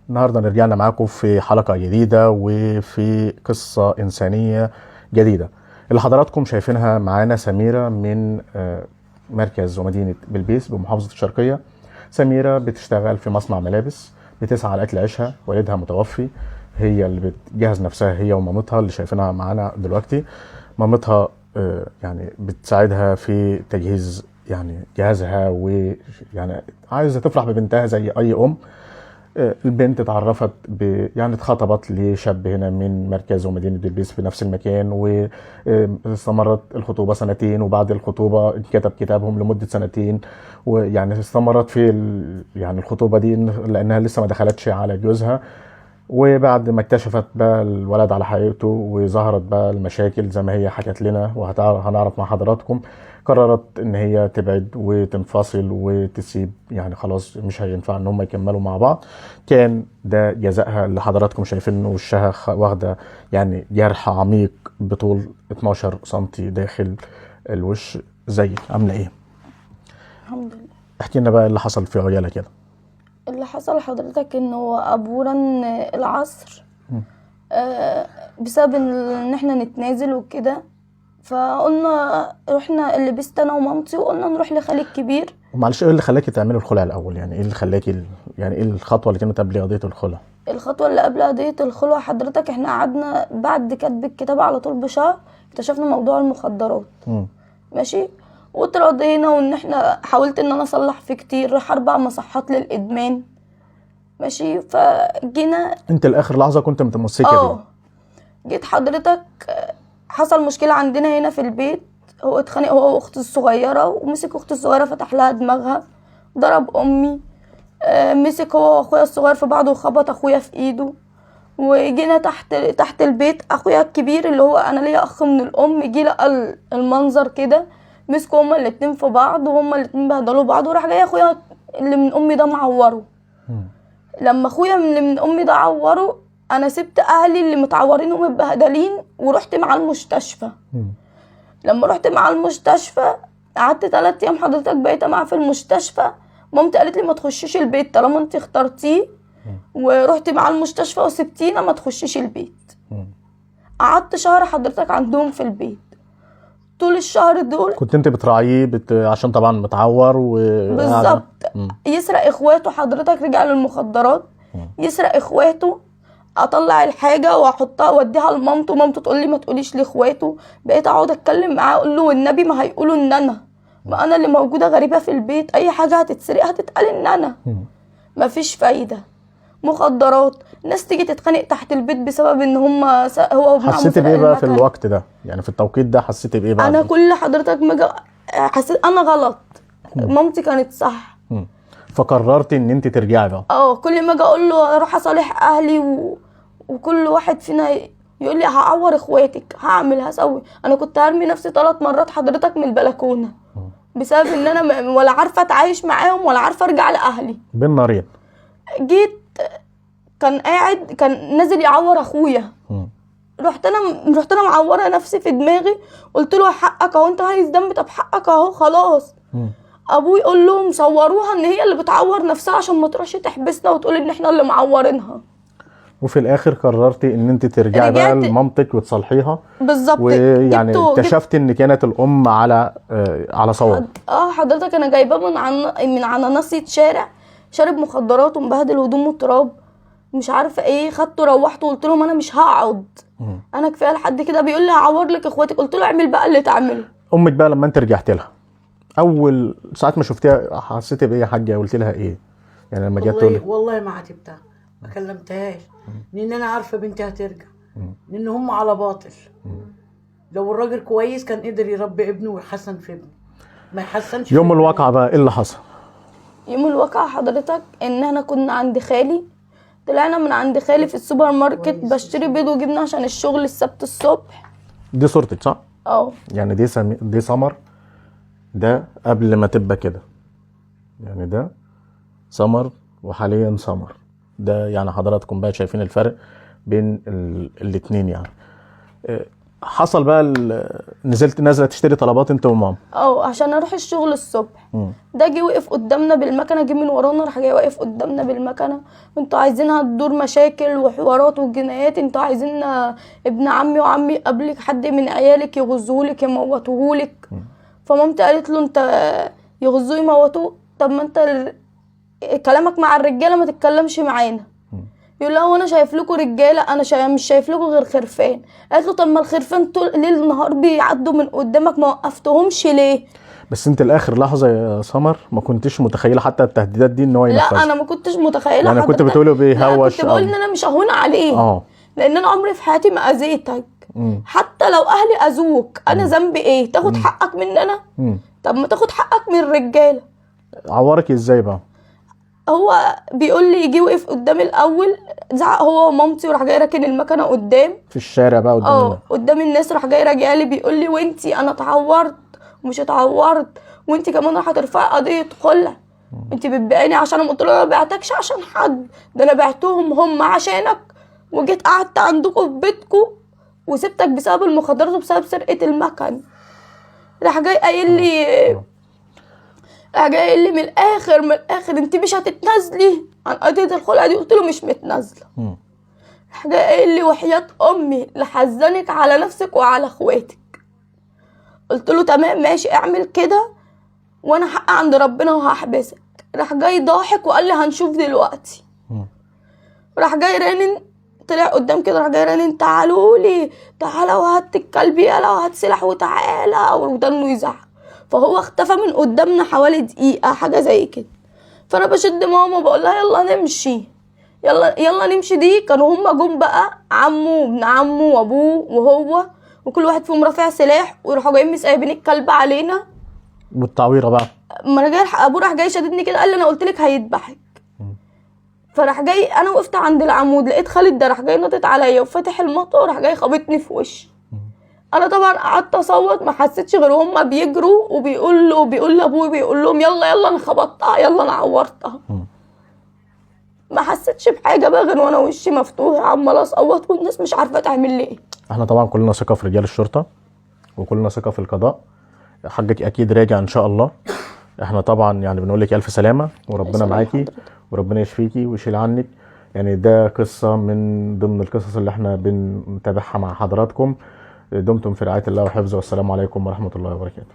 النهارده رجعنا معاكم في حلقة جديدة وفي قصة إنسانية جديدة. اللي حضراتكم شايفينها معانا سميرة من مركز ومدينة بلبيس بمحافظة الشرقية. سميرة بتشتغل في مصنع ملابس، بتسعى لأكل عيشها، والدها متوفي، هي اللي بتجهز نفسها هي ومامتها اللي شايفينها معانا دلوقتي. مامتها يعني بتساعدها في تجهيز يعني جهازها، ويعني عايزة تفرح ببنتها زي أي أم. البنت اتعرفت يعني اتخطبت لشاب هنا من مركز ومدينة بلبيس في نفس المكان، واستمرت الخطوبة سنتين، وبعد الخطوبة انكتب كتابهم لمدة سنتين. ويعني استمرت في يعني الخطوبة دي لأنها لسه ما دخلتش على جوزها. وبعد ما اكتشفت بقى الولد على حقيقته وظهرت بقى المشاكل زي ما هي حكت لنا وهنعرف مع حضراتكم، قررت ان هي تبعد وتنفصل وتسيب، يعني خلاص مش هينفع ان هم يكملوا مع بعض. كان ده جزائها اللي حضراتكم شايفين وشها واخده يعني جرح عميق بطول 12 سنتي داخل الوش. زيك عامله ايه؟ الحمد لله. احكي لنا بقى اللي حصل في عيالك كده. اللي حصل لحضرتك انه ابونا العصر بسبب ان احنا نتنازل وكده، فقلنا رحنا اللي بست انا ومامتي وقلنا نروح لخالي الكبير. ومعلش، ايه اللي خلاكي تعملوا الخلع الاول؟ يعني ايه اللي خلاكي، يعني ايه الخطوه اللي كانت قبل قضيه الخلع؟ الخطوه اللي قبل قضيه الخلع حضرتك، احنا قعدنا بعد كتب الكتاب على طول بشهر اكتشفنا موضوع المخدرات. ماشي، واتراضينا وان احنا حاولت ان انا اصلح فيه كتير، راح 4 مصحات للادمان. ماشي، فجينا انت لاخر لحظه كنت متمسكه بيه؟ جيت حضرتك حصل مشكلة عندنا هنا في البيت. هو اتخانق هو واختي الصغيرة، ومسك اختي الصغيرة فتح لها دماغها، ضرب امي. مسك هو واخويا الصغير في بعض وخبط اخويا في ايده. وجينا تحت البيت، اخويا الكبير اللي هو انا ليا اخ من الام جه لقى المنظر كده، مسكوا هما الاتنين في بعض وهما الاتنين بهدلوا بعض، وراح جاي اخويا اللي من امي ده معوره. لما اخويا اللي من امي ده عوره، انا سبت اهلي اللي متعورين ومتبهدلين ورحت مع المستشفى. لما رحت مع المستشفى قعدت 3 ايام حضرتك، بقيت معاه في المستشفى. مامتي قالت لي ما تخشيش البيت طالما انت اخترتيه، ورحت مع المستشفى وسبتينا ما تخشيش البيت. قعدت شهر حضرتك عندهم في البيت. طول الشهر دول كنت انت بتراعيه عشان طبعا متعور بالظبط. يسرق اخواته حضرتك، رجع للمخدرات. يسرق اخواته، اطلع الحاجه واحطها اوديها لمامته، مامته تقول لي ما تقوليش لاخواته. بقيت اقعد اتكلم معاه اقول له والنبي ما هيقولوا ان انا، ما انا اللي موجوده غريبه في البيت، اي حاجه هتتسرق هتتقال ان انا. مفيش فايده، مخدرات. ناس تيجي تتخانق تحت البيت بسبب ان هم هو وابن عمه. حسيت بايه بقى في الوقت ده؟ يعني في التوقيت ده حسيت بايه بقى؟ انا كل حضرتك حسيت انا غلط، مامتي كانت صح. فقررت ان انت ترجعي بقى؟ كل ما اجي اقول له اروح اصالح اهلي وكل واحد فينا يقول لي هعور اخواتك، هعمل هسوي. انا كنت هرمي نفسي 3 مرات حضرتك من البلكونه بسبب ان انا ولا عارفه اتعايش معاهم ولا عارفه ارجع لاهلي. بين نارين. جيت كان قاعد كان نازل يعور اخويا. رحت انا معوره نفسي في دماغي، قلت له حقك اهو، انت عايز دم، طب حقك اهو خلاص. ابوي يقول لهم صوروها ان هي اللي بتعور نفسها عشان ما تروحش تحبسنا وتقول ان احنا اللي معورينها. وفي الاخر قررتي ان انت ترجعي بقى لمامتك وتصالحيها بالظبط. ويعني اكتشفت ان كانت الام على صواب. حضرتك انا جايباه من عناناسية شارع، شارب مخدرات ومبهدل هدومه تراب مش عارفه ايه. خدته روحته وقلت لهم انا مش هقعد، انا كفايه لحد كده. بيقول لي هعور لك اخواتك، قلت له اعمل بقى اللي تعمله. امك بقى لما انت رجعت لها اول ساعات ما شفتيها حسيتي بايه يا حاجه؟ قلت لها ايه يعني لما جت تقول؟ والله ما عاتبتها، ما كلمتهاش، لان انا عارفه بنتي هترجع، لان هم على باطل. لو الراجل كويس كان قدر يربي ابنه ويحسن في ابنه، ما يحسنش. يوم الواقعه بقى ايه اللي حصل؟ يوم الواقعه حضرتك ان احنا كنا عند خالي، طلعنا من عند خالي في السوبر ماركت بشتري بيض وجبنه عشان الشغل السبت الصبح. دي صورتك صح؟ يعني دي سمر، ده قبل ما تبقى كده، يعني ده سمر وحاليا سمر ده. يعني حضراتكم بقى شايفين الفرق بين الاتنين. يعني حصل بقى نازله تشتري طلبات انت وماما. عشان اروح الشغل الصبح. ده جه وقف قدامنا بالمكنه، جه من ورانا راح جاي واقف قدامنا بالمكنه، انتوا عايزينها تدور مشاكل وحوارات وجنايات، انتوا عايزين ابن عمي وعمي قبلك حد من عيالك يغزوهولك يموتوهولك. فمامتي قالت له انت يغزوه يموتوه؟ طب ما انت كلامك مع الرجاله ما تتكلمش معانا. يقول لها وانا شايف لكم رجاله، انا مش شايف لكم غير خرفان. قالت له طب ما الخرفان طول ليل نهار بيعدوا من قدامك، ما وقفتهمش ليه؟ بس انت لاخر لحظه يا سمر ما كنتش متخيله حتى التهديدات دي ان هو ينفذها؟ لا انا ما كنتش متخيله. يعني كنت بتقوله بيهوش؟ كنت بقول ان انا مش ههون عليه. لان انا عمري في حياتي ما اذيتك. حتى لو اهلي اذوك انا ذنبي ايه؟ تاخد حقك مني انا؟ طب ما تاخد حقك من الرجاله. عورك ازاي بقى؟ هو بيقول لي يجي وقف قدامي الاول، زعق هو ومامتي وراح جاي راكن المكنه قدام في الشارع بقى قدام قدام الناس. راح جاي راجع لي بيقول لي وانتي انا اتعورت ومش اتعورت، وانتي كمان راح ترفعي قضيه خلع، انتي بتبيعيني عشان انا. قلت له انا ما بعتكش عشان حد، ده انا بعتهم هم عشانك، وجيت قعدت عندكم في بيتكم وسبتك بسبب المخدرات وبسبب سرقه المكن. راح جاي قايل لي من الاخر انت مش هتتنازلي عن قضيه الخلع دي؟ قلت له مش متنازله. راح جاي قايل لي وحياه امي لحزنك على نفسك وعلى اخواتك. قلت له تمام ماشي اعمل كده وانا حق عند ربنا وهحبسك. راح جاي ضاحك وقال لي هنشوف دلوقتي. راح جاي رنن طلع قدام كده، راح جاي رنن تعالوا لي، تعالى وهات الكلب يلا وهات سلاح وتعالى، وضلوا يزعق. فهو اختفى من قدامنا حوالي دقيقة حاجة زي كده. فانا بشد ماما بقول لها يلا نمشي، يلا نمشي. دي كانوا هما جم بقى عمه وابن عمه وابوه وهو، وكل واحد فيهم رافع سلاح، ويروحوا جايين مسايبين الكلب علينا. والتعويره بقى ما انا جاي ابوه راح جاي شددني كده قال لي انا قلت لك هيذبحك. فراح جاي انا وقفت عند العمود لقيت خالد ده راح جاي نطت عليا وفتح المطر وراح جاي خبطني في وشي. انا طبعا قعدت اصوت، ما حسيتش غير هما بيجروا وبيقول لابوي بيقول لهم يلا انا خبطتها، يلا انا عورتها. ما حسيتش بحاجه بقى غير وانا وشي مفتوح عمال اصوت والناس مش عارفه تعمل لي ايه. احنا طبعا كلنا ثقه في رجال الشرطه وكلنا ثقه في القضاء. حاجك اكيد راجع ان شاء الله. احنا طبعا يعني بنقول لك الف سلامه وربنا معاكي وربنا يشفيكي ويشيل عنك. يعني ده قصه من ضمن القصص اللي احنا بنتابعها مع حضراتكم. دمتم في رعايه الله وحفظه، والسلام عليكم ورحمه الله وبركاته.